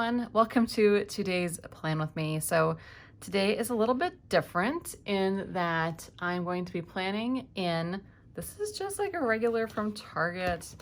everyone. Welcome to today's plan with me. So today is a little bit different in that I'm going to be planning in, this is just like a regular from Target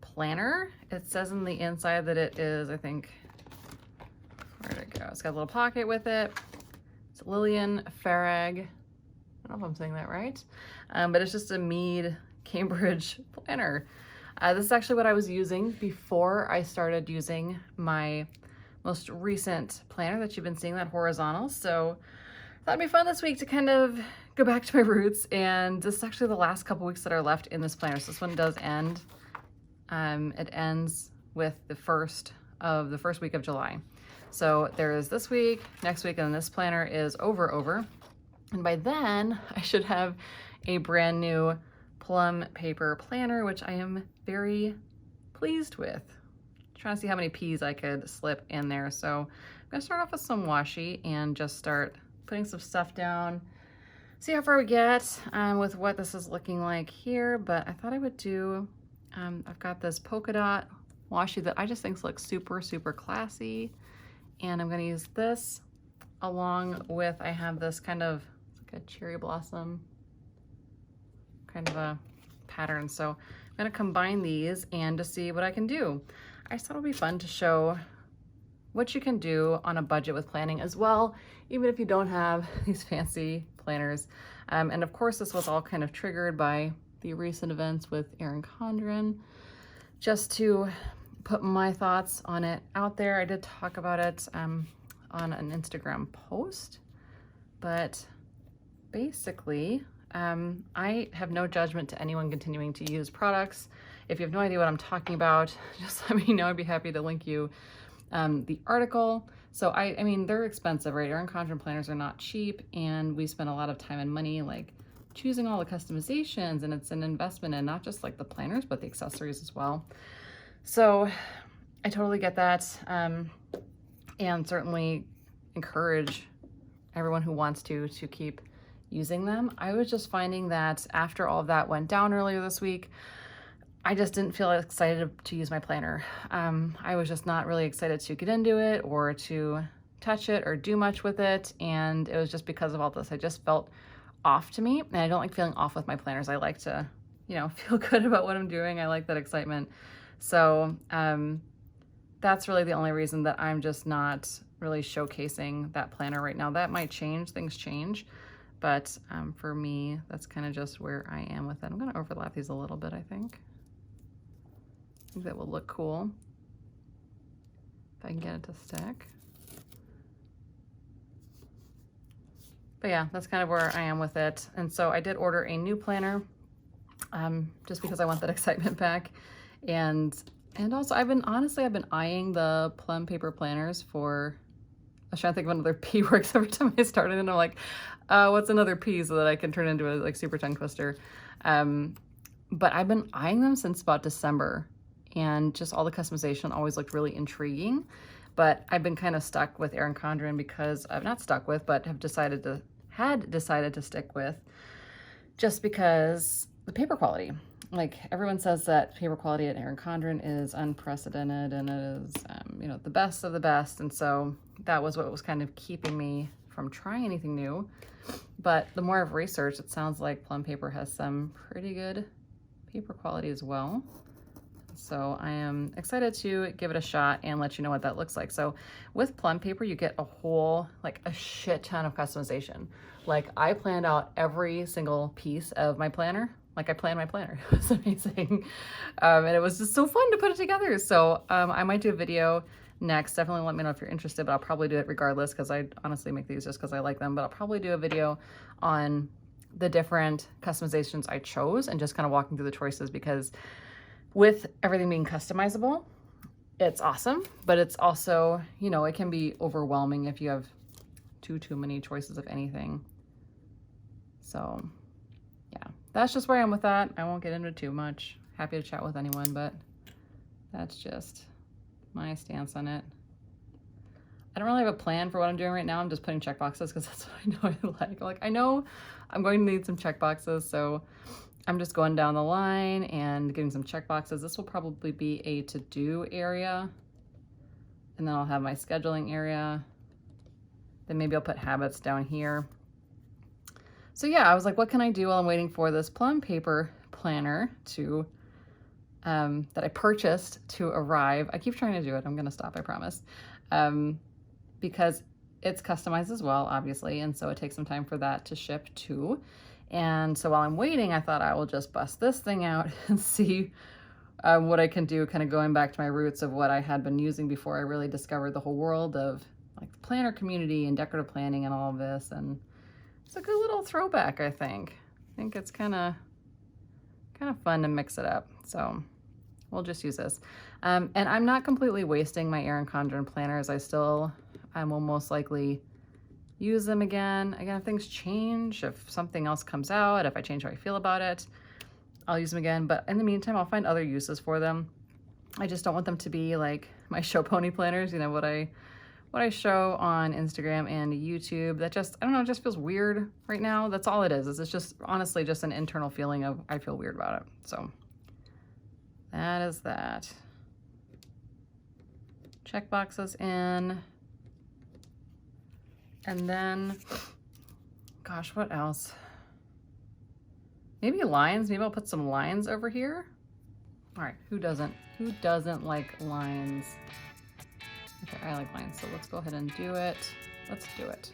planner. It says on the inside that it is, I think, where'd it go? It's got a little pocket with it. It's Lillian Farag. I don't know if I'm saying that right, but it's just a Mead Cambridge planner. This is actually what I was using before I started using my most recent planner that you've been seeing, that horizontal. So I thought it'd be fun this week to kind of go back to my roots. And this is actually the last couple weeks that are left in this planner. So this one does end. It ends with the first week of July. So there is this week, next week, and this planner is over. And by then I should have a brand new plum paper planner, which I am very pleased with. Trying to see how many P's I could slip in there. So I'm gonna start off with some washi and just start putting some stuff down. See how far we get with what this is looking like here. But I thought I would do, I've got this polka dot washi that I just think looks super, super classy. And I'm gonna use this along with, I have this kind of like a cherry blossom kind of a pattern. So I'm gonna combine these and to see what I can do. I just thought it would be fun to show what you can do on a budget with planning as well, even if you don't have these fancy planners. And of course, this was all kind of triggered by the recent events with Erin Condren. Just to put my thoughts on it out there, I did talk about it on an Instagram post, but basically, I have no judgment to anyone continuing to use products. If you have no idea what I'm talking about, just let me know. I'd be happy to link you the article. So I mean, they're expensive, right? Erin Condren planners are not cheap, and we spend a lot of time and money like choosing all the customizations, and it's an investment in not just like the planners, but the accessories as well. So I totally get that, and certainly encourage everyone who wants to keep using them. I was just finding that after all of that went down earlier this week, I just didn't feel excited to use my planner. I was just not really excited to get into it or to touch it or do much with it. And it was just because of all this. I just felt off to me. And I don't like feeling off with my planners. I like to, feel good about what I'm doing. I like that excitement. So that's really the only reason that I'm just not really showcasing that planner right now. That might change, things change. But for me, that's kind of just where I am with it. I'm going to overlap these a little bit, I think. I think that will look cool if I can get it to stick. But yeah, that's kind of where I am with it. And so I did order a new planner just because I want that excitement back. And also I've been eyeing the plum paper planners for, I was trying to think of another P works every time I started, and I'm like, what's another P so that I can turn into a like super tongue twister. But I've been eyeing them since about December, and just all the customization always looked really intriguing. But I've been kind of stuck with Erin Condren because I've not stuck with, but had decided to stick with, just because the paper quality. Like everyone says that paper quality at Erin Condren is unprecedented, and it is, the best of the best. And so that was what was kind of keeping me from trying anything new. But the more I've researched, it sounds like plum paper has some pretty good paper quality as well. So I am excited to give it a shot and let you know what that looks like. So with plum paper, you get a shit ton of customization. Like I planned out every single piece of my planner. Like I planned my planner. It was amazing. And it was just so fun to put it together. So I might do a video next. Definitely let me know if you're interested, but I'll probably do it regardless because I honestly make these just because I like them. But I'll probably do a video on the different customizations I chose and just kind of walking through the choices, because with everything being customizable, it's awesome, but it's also, it can be overwhelming if you have too many choices of anything. So yeah, that's just where I am with that. I won't get into it too much. Happy to chat with anyone, but that's just my stance on it. I don't really have a plan for what I'm doing right now. I'm just putting check boxes because that's what I know I like. Like I know I'm going to need some check boxes, so I'm just going down the line and getting some check boxes. This will probably be a to-do area And then I'll have my scheduling area. Then maybe I'll put habits down here. So yeah, I was like, what can I do while I'm waiting for this plum paper planner to, that I purchased to arrive. I keep trying to do it. I'm gonna stop, I promise. Because it's customized as well, obviously, and so it takes some time for that to ship too. And so while I'm waiting, I thought I will just bust this thing out and see what I can do, kind of going back to my roots of what I had been using before I really discovered the whole world of like the planner community and decorative planning and all of this. And it's a good little throwback, I think. I think it's kind of fun to mix it up. So we'll just use this. And I'm not completely wasting my Erin Condren planners. I will most likely use them again. Again, if things change, if something else comes out, if I change how I feel about it, I'll use them again. But in the meantime, I'll find other uses for them. I just don't want them to be like my show pony planners, you know, what I show on Instagram and YouTube. That just, I don't know, it just feels weird right now. That's all it is. It's just honestly just an internal feeling of I feel weird about it. So that is that. Check boxes in. And then, gosh, what else? Maybe lines. Maybe I'll put some lines over here. All right, who doesn't like lines? Okay, I like lines, so let's go ahead and do it. Let's do it.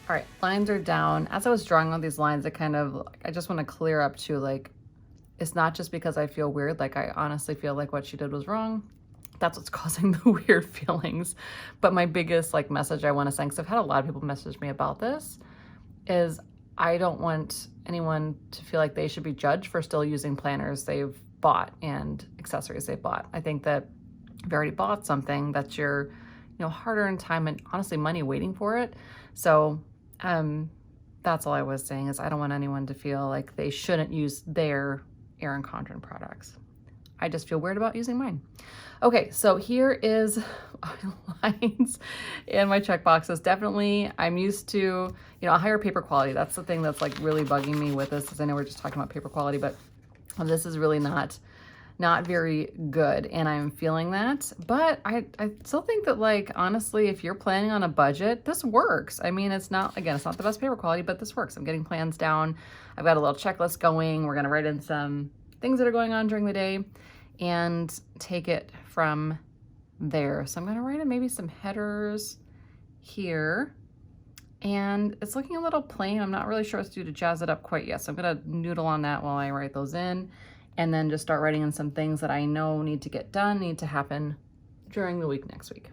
All right, lines are down. As I was drawing all these lines, I just want to clear up to like, it's not just because I feel weird. Like I honestly feel like what she did was wrong. That's what's causing the weird feelings. But my biggest like message I want to send, because I've had a lot of people message me about this, is I don't want anyone to feel like they should be judged for still using planners they've bought and accessories they've bought. I think that if you already bought something, that's your, hard-earned time and honestly money waiting for it. So that's all I was saying, is I don't want anyone to feel like they shouldn't use their Erin Condren products. I just feel weird about using mine. Okay, so here is my lines and my check boxes. Definitely, I'm used to, a higher paper quality. That's the thing that's like really bugging me with this, because I know we're just talking about paper quality, but this is really not very good, and I'm feeling that. But I still think that, like, honestly, if you're planning on a budget, this works. I mean, it's not the best paper quality, but this works. I'm getting plans down. I've got a little checklist going. We're gonna write in some things that are going on during the day and take it from there. So I'm gonna write in maybe some headers here. And it's looking a little plain. I'm not really sure what to do to jazz it up quite yet. So I'm gonna noodle on that while I write those in, and then just start writing in some things that I know need to get done, need to happen during the week next week.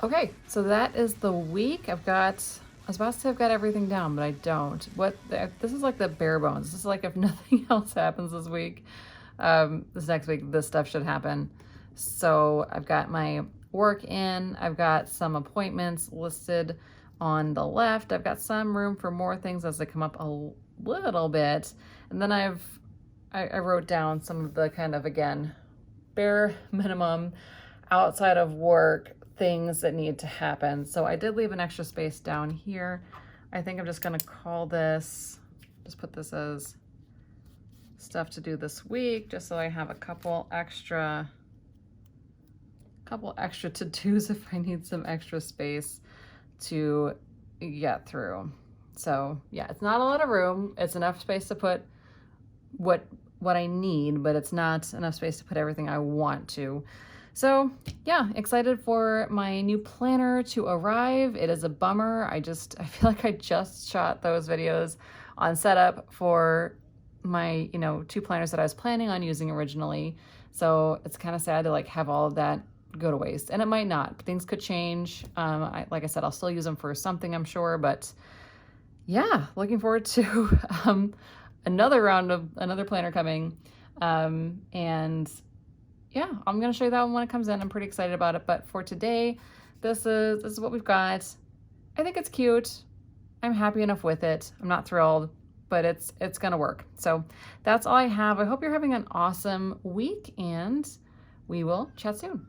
Okay, so that is the week. I was about to say I've got everything down, but I don't. This is like the bare bones. This is like if nothing else happens this week, this next week, this stuff should happen. So I've got my work in, I've got some appointments listed on the left. I've got some room for more things as they come up a little bit. And then I wrote down some of the kind of, again, bare minimum outside of work things that need to happen. So I did leave an extra space down here. I think I'm just gonna call this, just put this as stuff to do this week, just so I have a couple extra to-dos if I need some extra space to get through. So yeah, it's not a lot of room. It's enough space to put what I need, but it's not enough space to put everything I want to. So yeah, excited for my new planner to arrive. It is a bummer. I feel like I just shot those videos on setup for my, 2 planners that I was planning on using originally. So it's kind of sad to like have all of that go to waste, and it might not. Things could change. Like I said, I'll still use them for something, I'm sure, but yeah, looking forward to another planner coming. And yeah, I'm going to show you that one when it comes in. I'm pretty excited about it. But for today, this is what we've got. I think it's cute. I'm happy enough with it. I'm not thrilled, but it's going to work. So that's all I have. I hope you're having an awesome week, and we will chat soon.